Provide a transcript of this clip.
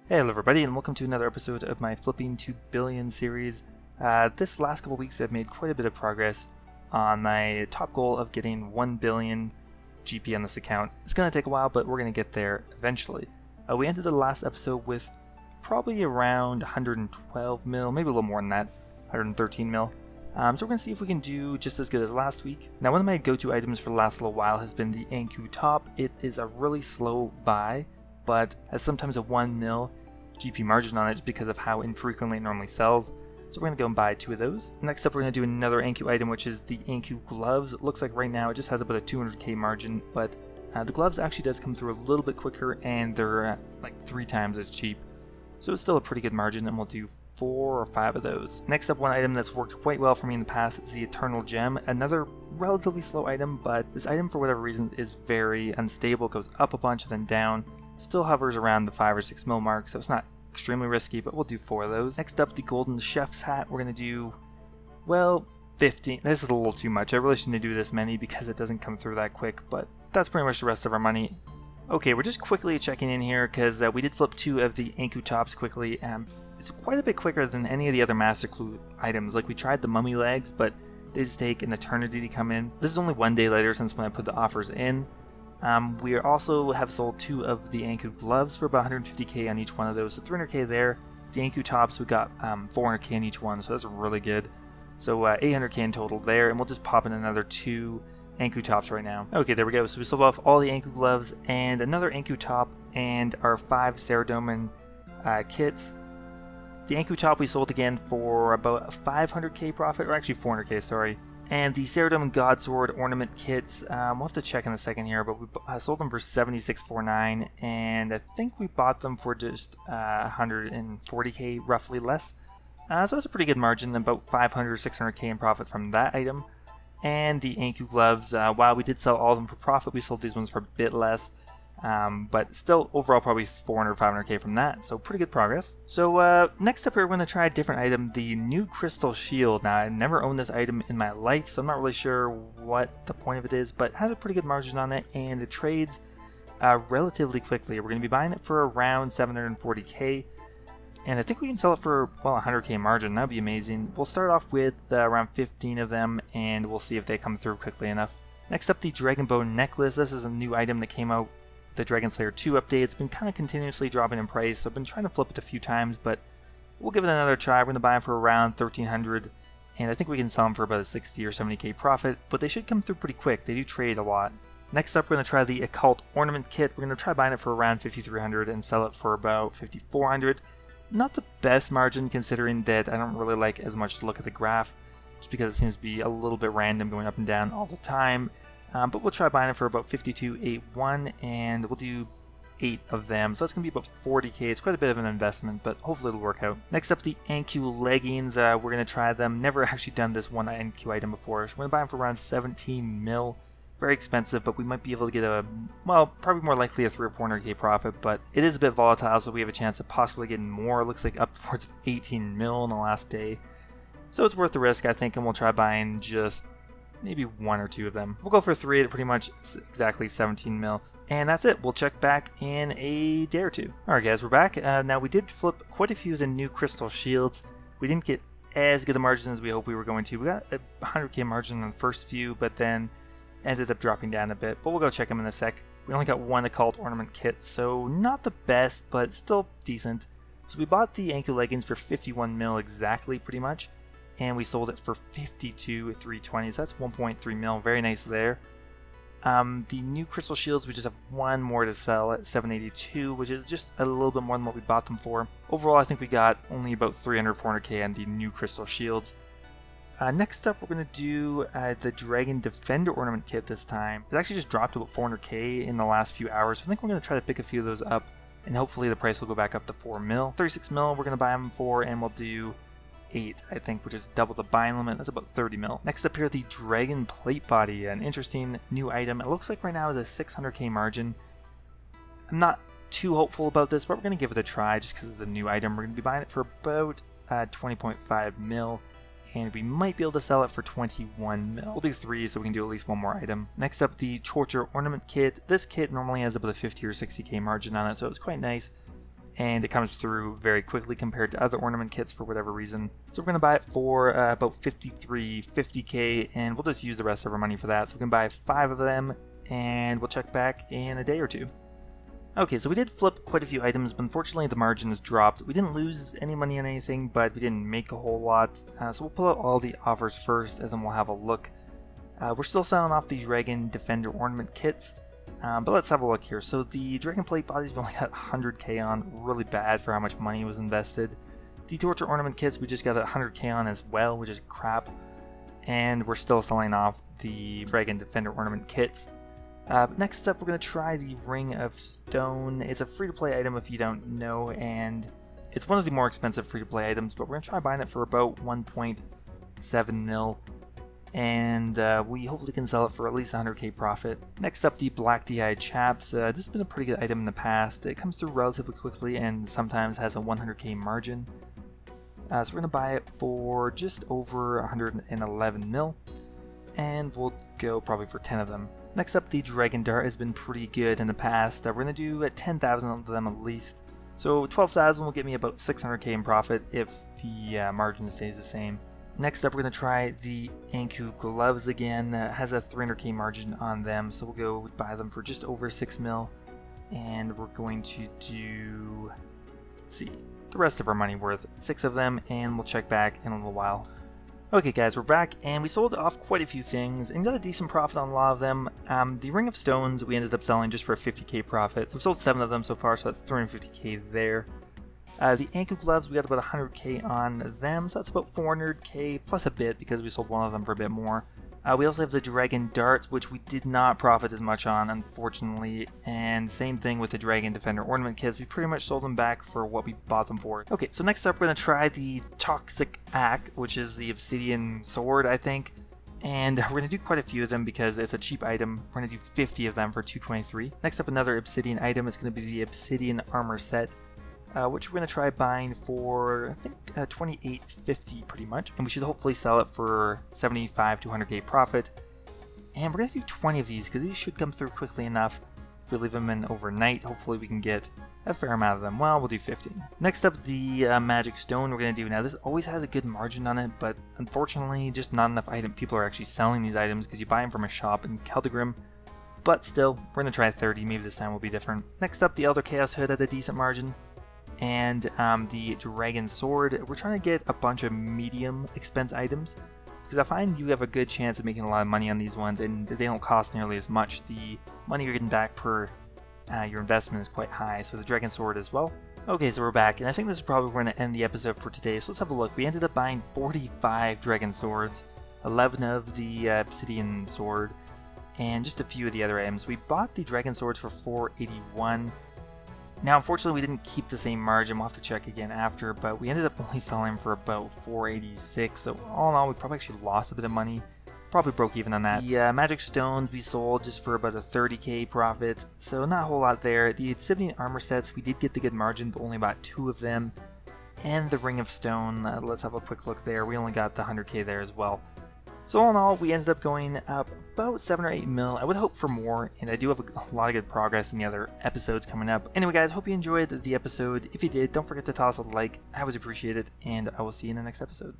Hey, hello everybody, and welcome to another episode of my Flipping to Billion series. This last couple weeks I've made quite a bit of progress on my top goal of getting 1 billion GP on this account. It's going to take a while, but we're going to get there eventually. We ended the last episode with probably around 112 mil, maybe a little more than that, 113 mil. So we're going to see if we can do just as good as last week. Now, one of my go-to items for the last little while has been the Ankou top. It is a really slow buy, but has sometimes a 1 mil GP margin on it just because of how infrequently it normally sells. So we're going to go and buy 2 of those. Next up, we're going to do another Ankou item, which is the Ankou gloves. It looks like right now it just has about a 200k margin, but the gloves actually does come through a little bit quicker, and they're like 3 times as cheap. So it's still a pretty good margin, and we'll do 4 or 5 of those. Next up, one item that's worked quite well for me in the past is the Eternal Gem. Another relatively slow item, but this item for whatever reason is very unstable. It goes up a bunch and then down. Still hovers around the 5 or 6 mil mark, so it's not extremely risky, but we'll do 4 of those. Next up, the Golden Chef's Hat. We're going to do, well, 15. This is a little too much. I really shouldn't do this many because it doesn't come through that quick, but that's pretty much the rest of our money. Okay, we're just quickly checking in here because we did flip 2 of the Ankou tops quickly. It's quite a bit quicker than any of the other Master Clue items. Like, we tried the mummy legs, but they just take an eternity to come in. This is only 1 day later since when I put the offers in. We also have sold 2 of the Ankou gloves for about 150k on each one of those, so 300k there. The Ankou tops, we got 400k on each one, so that's really good. So 800k in total there, and we'll just pop in another 2 Ankou tops right now. Okay, there we go. So we sold off all the Ankou gloves and another Ankou top and our 5 Ceradoman kits. The Ankou top we sold again for about a 500k profit, or actually 400k, sorry. And the Ceradoman Godsword Ornament Kits, we'll have to check in a second here, but we sold them for 76.49, and I think we bought them for just 140k, roughly less. So that's a pretty good margin, about 500 or 600k in profit from that item. And the Ankou gloves, while we did sell all of them for profit, we sold these ones for a bit less. But still, overall, probably 400 or 500k from that, so pretty good progress. So next up here, we're going to try a different item, the new Crystal Shield. Now, I never owned this item in my life, so I'm not really sure what the point of it is, but it has a pretty good margin on it, and it trades relatively quickly. We're going to be buying it for around 740k, and I think we can sell it for, well, 100k margin. That would be amazing. We'll start off with around 15 of them, and we'll see if they come through quickly enough. Next up, the Dragon Bone Necklace. This is a new item that came out the Dragon Slayer 2 update. It's been kind of continuously dropping in price, so I've been trying to flip it a few times, but we'll give it another try. We're going to buy them for around 1300, and I think we can sell them for about a 60 or 70k profit, but they should come through pretty quick. They do trade a lot. Next up, we're going to try the Occult Ornament Kit. We're going to try buying it for around 5300 and sell it for about 5400. Not the best margin, considering that I don't really like as much to look at the graph, just because it seems to be a little bit random, going up and down all the time. But we'll try buying it for about 52.81, and we'll do 8 of them. So that's going to be about 40k. It's quite a bit of an investment, but hopefully it'll work out. Next up, the Ankou leggings. We're going to try them. Never actually done this one Ankou item before, so we're going to buy them for around 17 mil. Very expensive, but we might be able to get a, well, probably more likely a 300 or 400k profit, but it is a bit volatile, so we have a chance of possibly getting more. It looks like upwards of 18 mil in the last day. So it's worth the risk, I think, and we'll try buying just maybe 1 or 2 of them. We'll go for 3 at pretty much exactly 17 mil. And that's it. We'll check back in a day or 2. Alright guys, we're back. Now we did flip quite a few of the new Crystal Shields. We didn't get as good a margin as we hoped we were going to. We got a 100k margin on the first few, but then ended up dropping down a bit. But we'll go check them in a sec. We only got 1 Occult Ornament Kit, so not the best, but still decent. So we bought the Ankou leggings for 51 mil exactly, pretty much. And we sold it for 52.320, so that's 1.3 mil. Very nice there. The new Crystal Shields, we just have 1 more to sell at 782, which is just a little bit more than what we bought them for. Overall, I think we got only about 300, 400k on the new Crystal Shields. Next up, we're going to do the Dragon Defender Ornament Kit this time. It actually just dropped to about 400k in the last few hours, so I think we're going to try to pick a few of those up, and hopefully the price will go back up to 4 mil. 36 mil we're going to buy them for, and we'll do 8, I think, which is double the buying limit. That's about 30 mil. Next up here, the Dragon Plate Body, an interesting new item. It looks like right now is a 600k margin. I'm not too hopeful about this, but we're going to give it a try just because it's a new item. We're going to be buying it for about 20.5 mil, and we might be able to sell it for 21 mil. We'll do 3 so we can do at least 1 more item. Next up, the Torture Ornament Kit. This kit normally has about a 50 or 60k margin on it, so it's quite nice. and it comes through very quickly compared to other ornament kits for whatever reason. So we're going to buy it for about 50k, and we'll just use the rest of our money for that. So we can buy 5 of them, and we'll check back in a day or two. Okay, so we did flip quite a few items, but unfortunately the margins dropped. We didn't lose any money on anything, but we didn't make a whole lot. So we'll pull out all the offers first, and then we'll have a look. We're still selling off the Dragon Defender Ornament Kits, but let's have a look here. So the Dragon Plate bodies we only got 100k on, really bad for how much money was invested. The Torture Ornament Kits we just got 100k on as well, which is crap. And we're still selling off the Dragon Defender Ornament Kits. Next up, we're going to try the Ring of Stone. It's a free-to-play item if you don't know, and it's one of the more expensive free-to-play items, but we're going to try buying it for about 1.7 mil, and we hopefully can sell it for at least 100k profit. Next up, the Black DI Chaps. This has been a pretty good item in the past. It comes through relatively quickly and sometimes has a 100k margin. So we're going to buy it for just over 111 mil, and we'll go probably for 10 of them. Next up, the Dragon Dart has been pretty good in the past. We're going to do 10,000 of them at least. So 12,000 will get me about 600k in profit if the margin stays the same. Next up, we're going to try the Ankou gloves again. Has a 300k margin on them, so we'll go buy them for just over 6 mil. And we're going to do, let's see, the rest of our money worth, 6 of them, and we'll check back in a little while. Okay guys, we're back, and we sold off quite a few things and got a decent profit on a lot of them. The Ring of Stones we ended up selling just for a 50k profit, so we sold 7 of them so far, so that's 350k there. The Ankou gloves, we got about 100k on them, so that's about 400k plus a bit because we sold one of them for a bit more. We also have the Dragon Darts, which we did not profit as much on, unfortunately, and same thing with the Dragon Defender Ornament Kits. We pretty much sold them back for what we bought them for. Okay, so next up we're going to try the Toxic Act, which is the Obsidian Sword, I think, and we're going to do quite a few of them because it's a cheap item. We're going to do 50 of them for 223. Next up, another Obsidian item is going to be the Obsidian Armor Set, which we're going to try buying for, I think, 28.50 pretty much, and we should hopefully sell it for 75 to 100k profit. And we're going to do 20 of these because these should come through quickly enough. If we leave them in overnight, hopefully we can get a fair amount of them. Well, we'll do 15. Next up, the Magic Stone we're going to do. Now, this always has a good margin on it, but unfortunately, just not enough people are actually selling these items because you buy them from a shop in Keldegrim. But still, we're going to try 30. Maybe this time will be different. Next up, the Elder Chaos Hood at a decent margin. And the Dragon Sword. We're trying to get a bunch of medium expense items because I find you have a good chance of making a lot of money on these ones, and they don't cost nearly as much. The money you're getting back per your investment is quite high, so the Dragon Sword as well. Okay, so we're back, and I think this is probably where we're going to end the episode for today, so let's have a look. We ended up buying 45 Dragon Swords, 11 of the Obsidian Sword, and just a few of the other items. We bought the Dragon Swords for 481. Now, unfortunately, we didn't keep the same margin. We'll have to check again after, but we ended up only selling for about 486. So all in all, we probably actually lost a bit of money. Probably broke even on that. The Magic Stones we sold just for about a 30k profit, so not a whole lot there. The Obsidian Armor Sets, we did get the good margin, but only about 2 of them. And the Ring of Stone, let's have a quick look there. We only got the 100k there as well. So all in all, we ended up going up about 7 or 8 mil. I would hope for more, and I do have a lot of good progress in the other episodes coming up. Anyway guys, hope you enjoyed the episode. If you did, don't forget to toss a like. I always appreciate it, and I will see you in the next episode.